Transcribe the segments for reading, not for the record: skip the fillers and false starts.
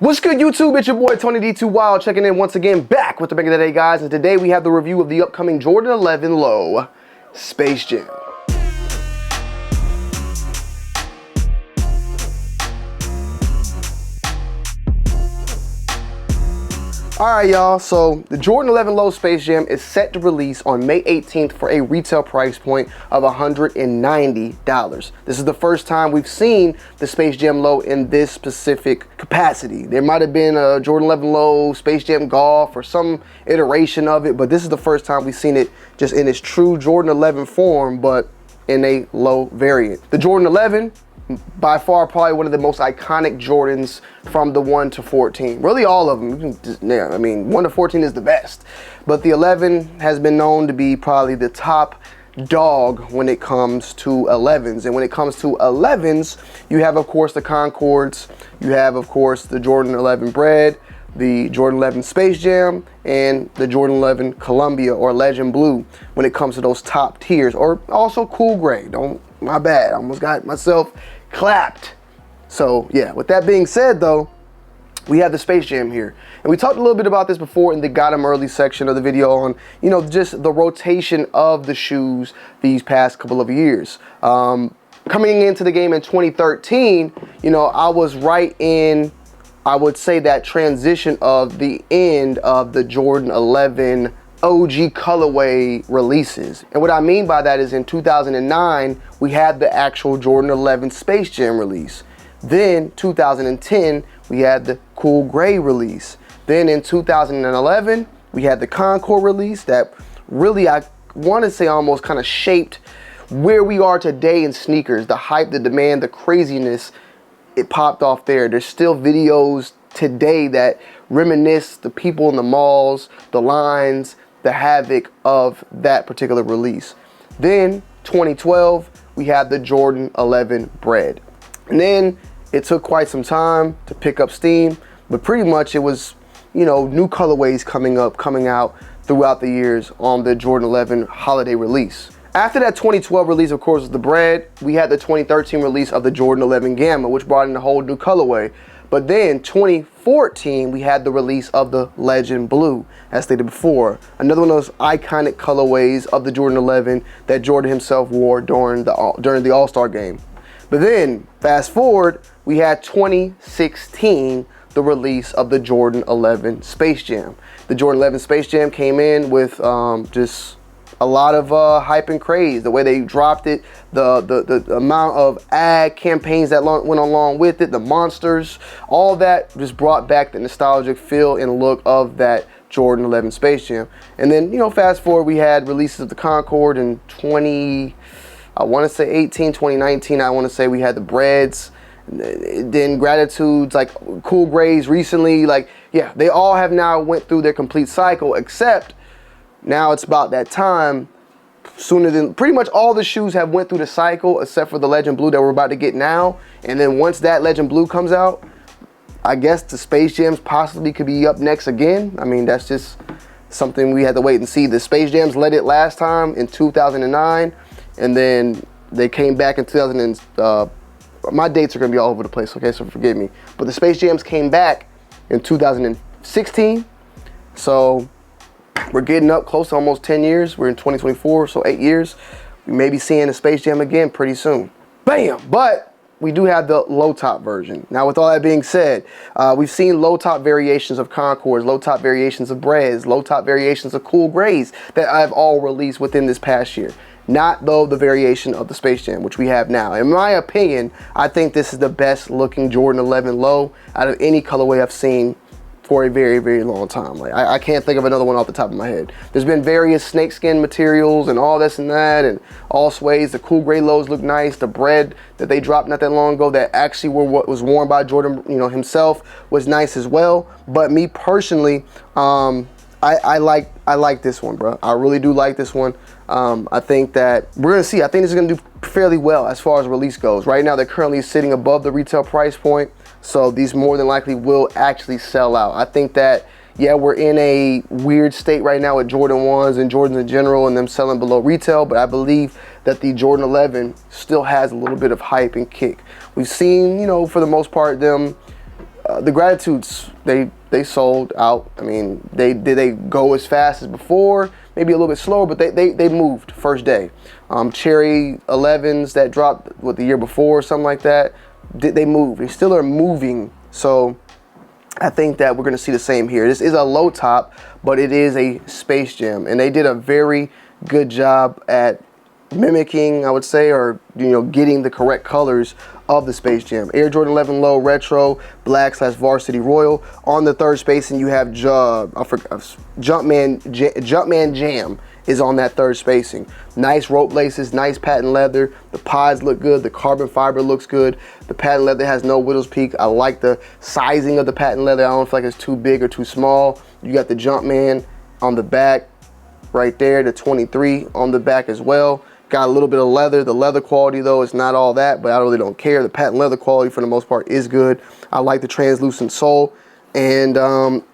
What's good, YouTube? It's your boy Tonyd2wild checking in once again, back with the Bang of the Day, guys. And today we have the review of the upcoming Jordan 11 Low Space Jam. Alright, y'all, so the Jordan 11 Low Space Jam is set to release on May 18th for a retail price point of $190. This is the first time we've seen the Space Jam Low in this specific capacity. There might have been a Jordan 11 Low Space Jam Golf or some iteration of it, but this is the first time we've seen it just in its true Jordan 11 form, but in a low variant. The Jordan 11, by far probably one of the most iconic Jordans from the 1 to 14. Really all of them. Yeah, I mean, 1 to 14 is the best. But the 11 has been known to be probably the top dog when it comes to 11s. And when it comes to 11s, you have, of course, the Concords. You have, of course, the Jordan 11 Bread, the Jordan 11 Space Jam, and the Jordan 11 Columbia or Legend Blue when it comes to those top tiers. Or also Cool Gray. My bad. I almost got myself clapped. So yeah, with that being said though, we have the Space Jam here. And we talked a little bit about this before in the Got 'em Early section of the video on, you know, just the rotation of the shoes these past couple of years. Coming into the game in 2013, you know, I was right in, I would say, that transition of the end of the Jordan 11 OG colorway releases. And what I mean by that is in 2009, we had the actual Jordan 11 Space Jam release. Then 2010, we had the Cool Gray release. Then in 2011, we had the Concord release that really, I want to say, almost kind of shaped where we are today in sneakers. The hype, the demand, the craziness, it popped off there. There's still videos today that reminisce the people in the malls, the lines, the havoc of that particular release. Then 2012, we had the Jordan 11 Bread. And then it took quite some time to pick up steam, but pretty much it was, you know, new colorways coming out throughout the years on the Jordan 11 holiday release. After that 2012 release, of course, was the Bread, we had the 2013 release of the Jordan 11 Gamma, which brought in a whole new colorway. But then 2014, we had the release of the Legend Blue, as stated before. Another one of those iconic colorways of the Jordan 11 that Jordan himself wore during the All-Star game. But then, fast forward, we had 2016, the release of the Jordan 11 Space Jam. The Jordan 11 Space Jam came in with just a lot of hype and craze. The way they dropped it, the amount of ad campaigns that went along with it, the monsters, all that just brought back the nostalgic feel and look of that Jordan 11 Space Jam. And then, you know, fast forward, we had releases of the Concord in 2019, I want to say we had the Breads, then Gratitudes, like Cool Grays recently. Like, yeah, they all have now went through their complete cycle, except now it's about that time, sooner than, pretty much all the shoes have went through the cycle except for the Legend Blue that we're about to get now. And then once that Legend Blue comes out, I guess the Space Jams possibly could be up next again. I mean, that's just something we had to wait and see. The Space Jams led it last time in 2009, and then they came back in 2000. My dates are gonna be all over the place, okay, so forgive me. But the Space Jams came back in 2016, so we're getting up close to almost 10 years. We're in 2024, so 8 years. We may be seeing the Space Jam again pretty soon. Bam! But we do have the low top version. Now, with all that being said, we've seen low top variations of Concords, low top variations of Breads, low top variations of Cool Grays that I've all released within this past year. Not, though, the variation of the Space Jam, which we have now. In my opinion, I think this is the best looking Jordan 11 Low out of any colorway I've seen for a very, very long time. Like, I can't think of another one off the top of my head. There's been various snakeskin materials and all this and that, and all suedes. The Cool Gray Lows look nice. The Bread that they dropped not that long ago that actually were what was worn by Jordan, you know, himself, was nice as well. But me personally, I like this one, bro. I really do like this one. I think that we're gonna see. I think this is gonna do fairly well as far as release goes. Right now, they're currently sitting above the retail price point, so these more than likely will actually sell out. I think that, yeah, we're in a weird state right now with Jordan 1s and Jordans in general and them selling below retail, but I believe that the Jordan 11 still has a little bit of hype and kick. We've seen, you know, for the most part, them the Gratitudes, they sold out. I mean, did they go as fast as before? Maybe a little bit slower, but they moved first day. Cherry 11s that dropped the year before, something like that. They moved. They still are moving. So I think that we're going to see the same here. This is a low top, but it is a Space Jam, and they did a very good job at mimicking, I would say, or getting the correct colors of the Space Jam. Air Jordan 11 Low Retro Black / Varsity Royal. On the third space, and you have Jumpman Jam is on that third spacing. Nice rope laces, nice patent leather. The pods look good. The carbon fiber looks good. The patent leather has no widow's peak. I like the sizing of the patent leather. I don't feel like it's too big or too small. You got the Jumpman on the back right there. The 23 on the back as well. Got a little bit of leather. The leather quality, though, is not all that, but I really don't care. The patent leather quality, for the most part, is good. I like the translucent sole, and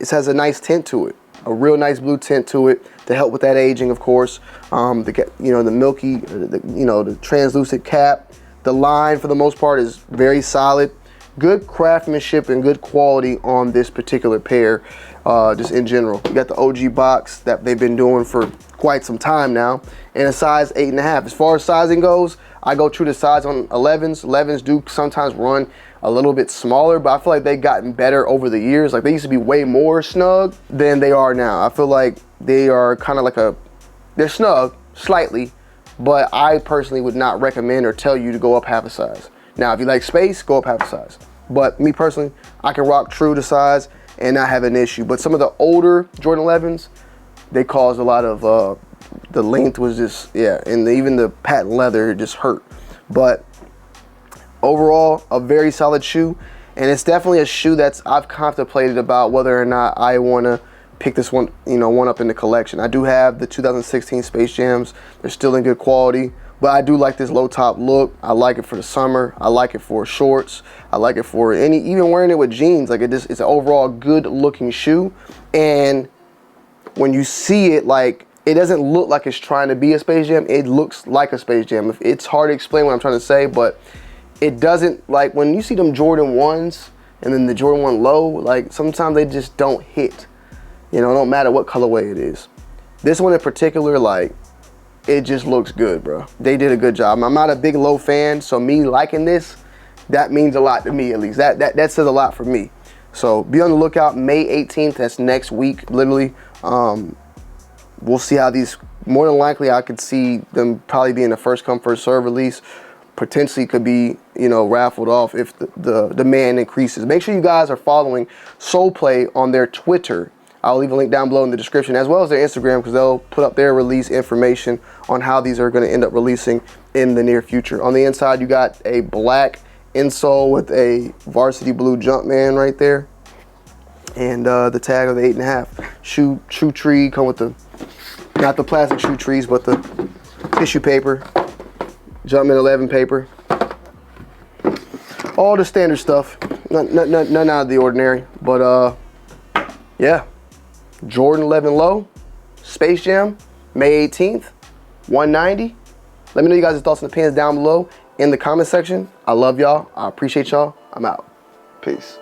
it has a nice tint to it, a real nice blue tint to it to help with that aging, of course. The milky, the translucent cap. The line, for the most part, is very solid. Good craftsmanship and good quality on this particular pair, just in general. You got the OG box that they've been doing for quite some time now, and a size 8.5. As far as sizing goes, I go true to size on 11s. 11s do sometimes run a little bit smaller, but I feel like they've gotten better over the years. Like, they used to be way more snug than they are now. I feel like they are kind of like they're snug slightly, but I personally would not recommend or tell you to go up half a size. Now, if you like space, go up half a size. But me personally, I can rock true to size and not have an issue. But some of the older Jordan 11s, they caused a lot of, the length was just, and even the patent leather just hurt. But overall, a very solid shoe. And it's definitely a shoe I've contemplated about whether or not I want to pick this one, one up in the collection. I do have the 2016 Space Jams. They're still in good quality. But I do like this low top look. I like it for the summer. I like it for shorts. I like it for even wearing it with jeans. Like, it's an overall good looking shoe. And when you see it, like, it doesn't look like it's trying to be a Space Jam. It looks like a Space Jam. It's hard to explain what I'm trying to say, but it doesn't, like, when you see them Jordan 1s and then the Jordan 1 low, like, sometimes they just don't hit. It don't matter what colorway it is. This one in particular, like, it just looks good, bro. They did a good job. I'm not a big low fan, so me liking this, that means a lot to me, at least. That says a lot for me. So be on the lookout. May 18th, that's next week, literally. We'll see how these, more than likely, I could see them probably being the first come, first serve release. Potentially could be, raffled off if the demand increases. Make sure you guys are following Soul Play on their Twitter. I'll leave a link down below in the description, as well as their Instagram, because they'll put up their release information on how these are going to end up releasing in the near future. On the inside, you got a black insole with a varsity blue Jumpman right there, and the tag of the 8.5. Shoe tree come with not the plastic shoe trees, but the tissue paper, Jumpman 11 paper, all the standard stuff. None out of the ordinary, but yeah. Jordan 11 Low, Space Jam, May 18th, 190. Let me know you guys' thoughts and opinions down below in the comment section. I love y'all. I appreciate y'all. I'm out. Peace.